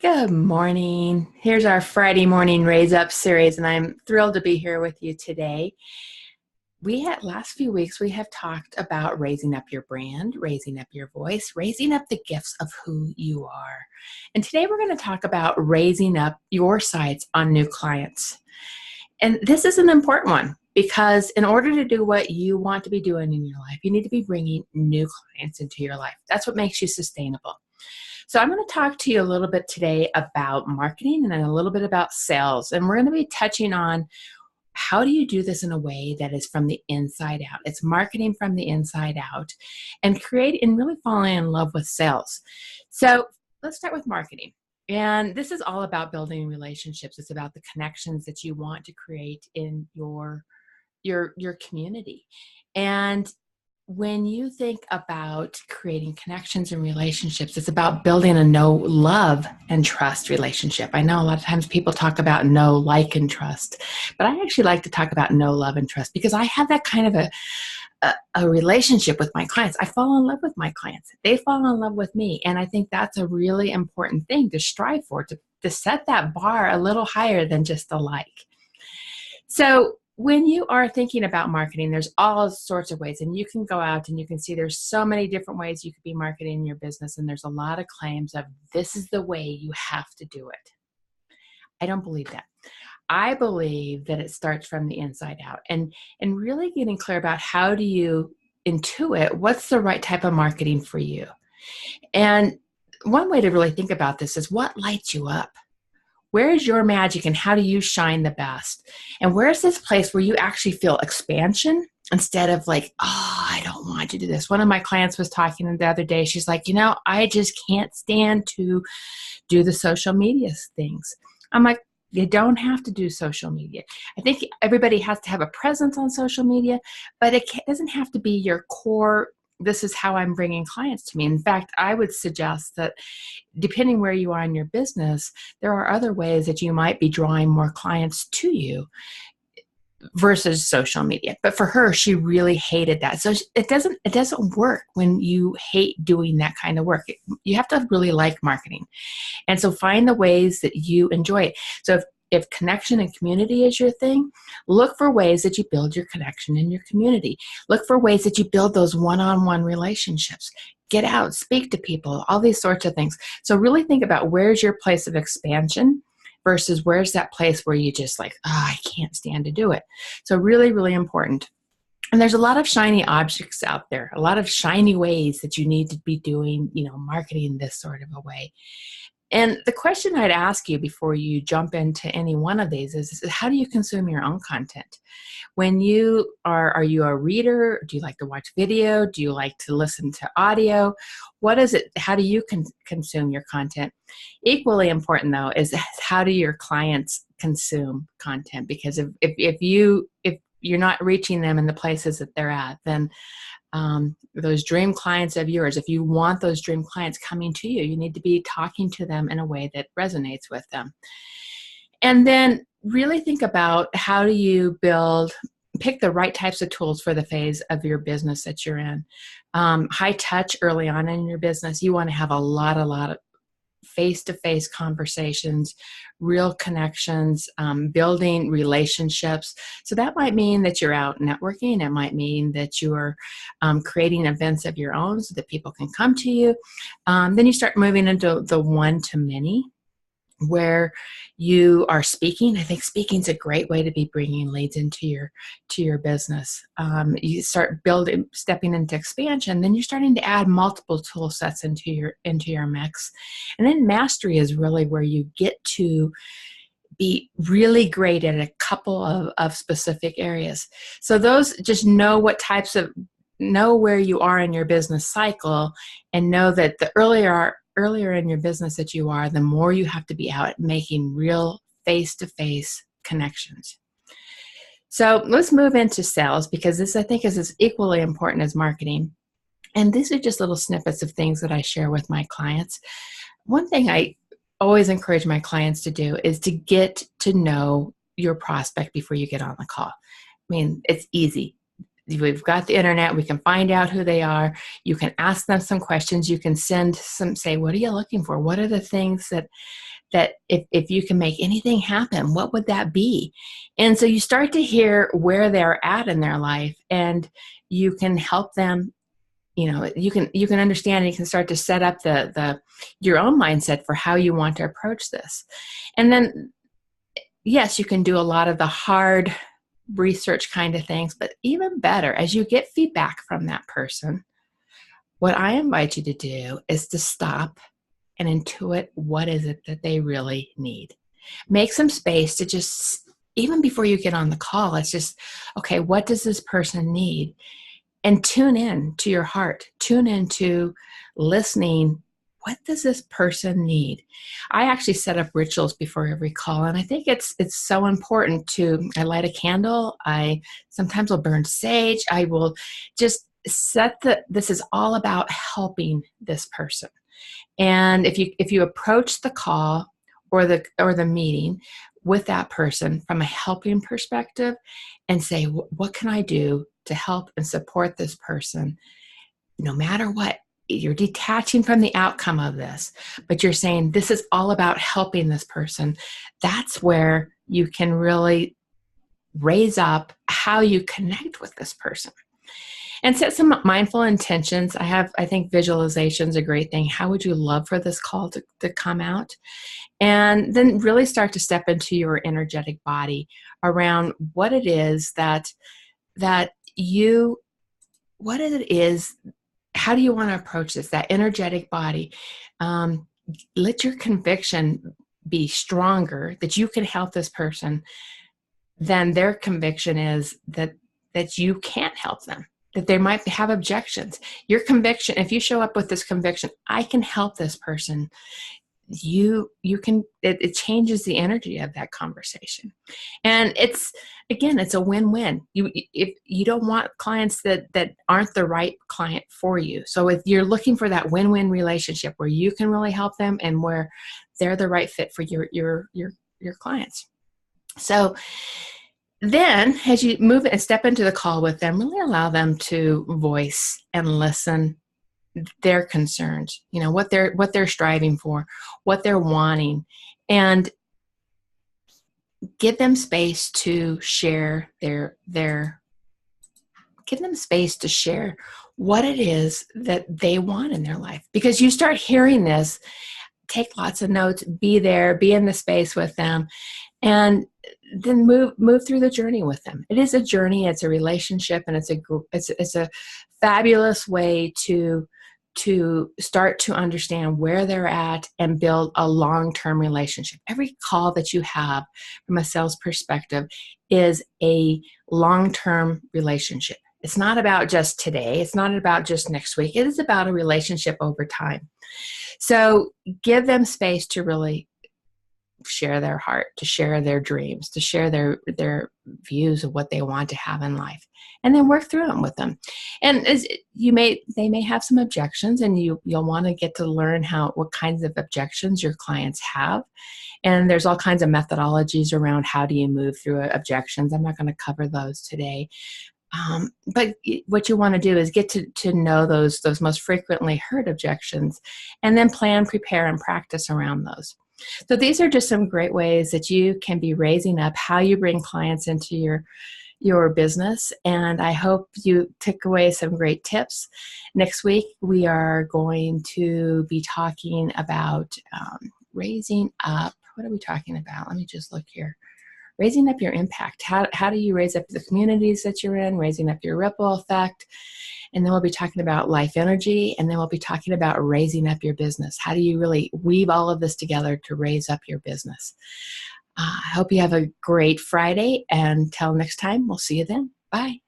Good morning. Here's our Friday morning Raise Up series, and I'm thrilled to be here with you today. Last few weeks, we have talked about raising up your brand, raising up your voice, raising up the gifts of who you are. And today we're going to talk about raising up your sights on new clients. And this is an important one because in order to do what you want to be doing in your life, you need to be bringing new clients into your life. That's what makes you sustainable. So I'm going to talk to you a little bit today about marketing and then a little bit about sales. And we're going to be touching on how do you do this in a way that is from the inside out. It's marketing from the inside out and really falling in love with sales. So let's start with marketing. And this is all about building relationships. It's about the connections that you want to create in your community. And when you think about creating connections and relationships, it's about building a know, love, and trust relationship. I know a lot of times people talk about know, like, and trust, but I actually like to talk about know, love, and trust because I have that kind of a relationship with my clients. I fall in love with my clients. They fall in love with me. And I think that's a really important thing to strive for, to set that bar a little higher than just a like. So when you are thinking about marketing, there's all sorts of ways, and you can go out and you can see there's so many different ways you could be marketing your business, and there's a lot of claims of this is the way you have to do it. I don't believe that. I believe that it starts from the inside out, and really getting clear about how do you intuit what's the right type of marketing for you. And one way to really think about this is what lights you up. Where is your magic and how do you shine the best? And where is this place where you actually feel expansion instead of like, oh, I don't want to do this. One of my clients was talking the other day. She's like, I just can't stand to do the social media things. I'm like, you don't have to do social media. I think everybody has to have a presence on social media, but it doesn't have to be your core. This is how I'm bringing clients to me. In fact, I would suggest that depending where you are in your business, there are other ways that you might be drawing more clients to you versus social media. But for her, she really hated that. So it doesn't work when you hate doing that kind of work. You have to really like marketing. And so find the ways that you enjoy it. So if connection and community is your thing, look for ways that you build your connection in your community. Look for ways that you build those one-on-one relationships. Get out, speak to people, all these sorts of things. So really think about where's your place of expansion versus where's that place where you just like, I can't stand to do it. So really, really important. And there's a lot of shiny objects out there, a lot of shiny ways that you need to be doing, marketing this sort of a way. And the question I'd ask you before you jump into any one of these is how do you consume your own content? When are you a reader? Do you like to watch video? Do you like to listen to audio? What is it? How do you consume your content? Equally important though is how do your clients consume content? Because if you're not reaching them in the places that they're at, then those dream clients of yours, if you want those dream clients coming to you, you need to be talking to them in a way that resonates with them. And then really think about how do you pick the right types of tools for the phase of your business that you're in. High touch early on in your business, you want to have a lot of face-to-face conversations, real connections, building relationships. So that might mean that you're out networking. It might mean that you're creating events of your own so that people can come to you. Then you start moving into the one-to-many, where you are speaking. I think speaking is a great way to be bringing leads into your business. You start stepping into expansion, then you're starting to add multiple tool sets into your mix. And then mastery is really where you get to be really great at a couple of specific areas. So those, just know where you are in your business cycle, and know that the earlier in your business that you are, the more you have to be out making real face-to-face connections. So let's move into sales, because this I think is as equally important as marketing. And these are just little snippets of things that I share with my clients. One thing I always encourage my clients to do is to get to know your prospect before you get on the call. I mean, it's easy. we've got the internet. We can find out who they are. You can ask them some questions. You can say, what are you looking for? What are the things that if you can make anything happen, what would that be? And so you start to hear where they're at in their life, and you can help them. You can understand, and you can start to set up your own mindset for how you want to approach this. And then, yes, you can do a lot of the hard research kind of things, but even better, as you get feedback from that person, what I invite you to do is to stop and intuit what is it that they really need. Make some space to just, even before you get on the call, it's just, okay, what does this person need? And tune in to your heart. Tune into listening. What does this person need? I actually set up rituals before every call, and I think it's so important I light a candle. I sometimes will burn sage. I will just this is all about helping this person. And if you approach the call or the meeting with that person from a helping perspective and say, what can I do to help and support this person? No matter what, you're detaching from the outcome of this, but you're saying, this is all about helping this person. That's where you can really raise up how you connect with this person. And set some mindful intentions. I think visualization is a great thing. How would you love for this call to come out? And then really start to step into your energetic body around what it is what it is, how do you want to approach this, that energetic body? Let your conviction be stronger that you can help this person than their conviction is that you can't help them, that they might have objections. Your conviction, if you show up with this conviction, I can help this person, you can, it changes the energy of that conversation. And it's a win-win. If you don't want clients that aren't the right client for you. So if you're looking for that win-win relationship where you can really help them and where they're the right fit for your clients. So then as you move and step into the call with them, really allow them to voice and listen their concerns, what they're striving for, what they're wanting, and give them space to share give them space to share what it is that they want in their life. Because you start hearing this, take lots of notes, be there, be in the space with them, and then move through the journey with them. It is a journey, it's a relationship, and it's a fabulous way to start to understand where they're at and build a long-term relationship. Every call that you have from a sales perspective is a long-term relationship. It's not about just today. It's not about just next week. It is about a relationship over time. So give them space to really share their heart, to share their dreams, to share their views of what they want to have in life, and then work through them with them. And they may have some objections, and you'll want to get to learn what kinds of objections your clients have. And there's all kinds of methodologies around how do you move through objections. I'm not going to cover those today. But what you want to do is get to know those most frequently heard objections, and then plan, prepare, and practice around those. So these are just some great ways that you can be raising up how you bring clients into your business. And I hope you took away some great tips. Next week, we are going to be talking about raising up. What are we talking about? Let me just look here. Raising up your impact. How do you raise up the communities that you're in, raising up your ripple effect? And then we'll be talking about life energy, and then we'll be talking about raising up your business. How do you really weave all of this together to raise up your business? I hope you have a great Friday, and until next time, we'll see you then. Bye.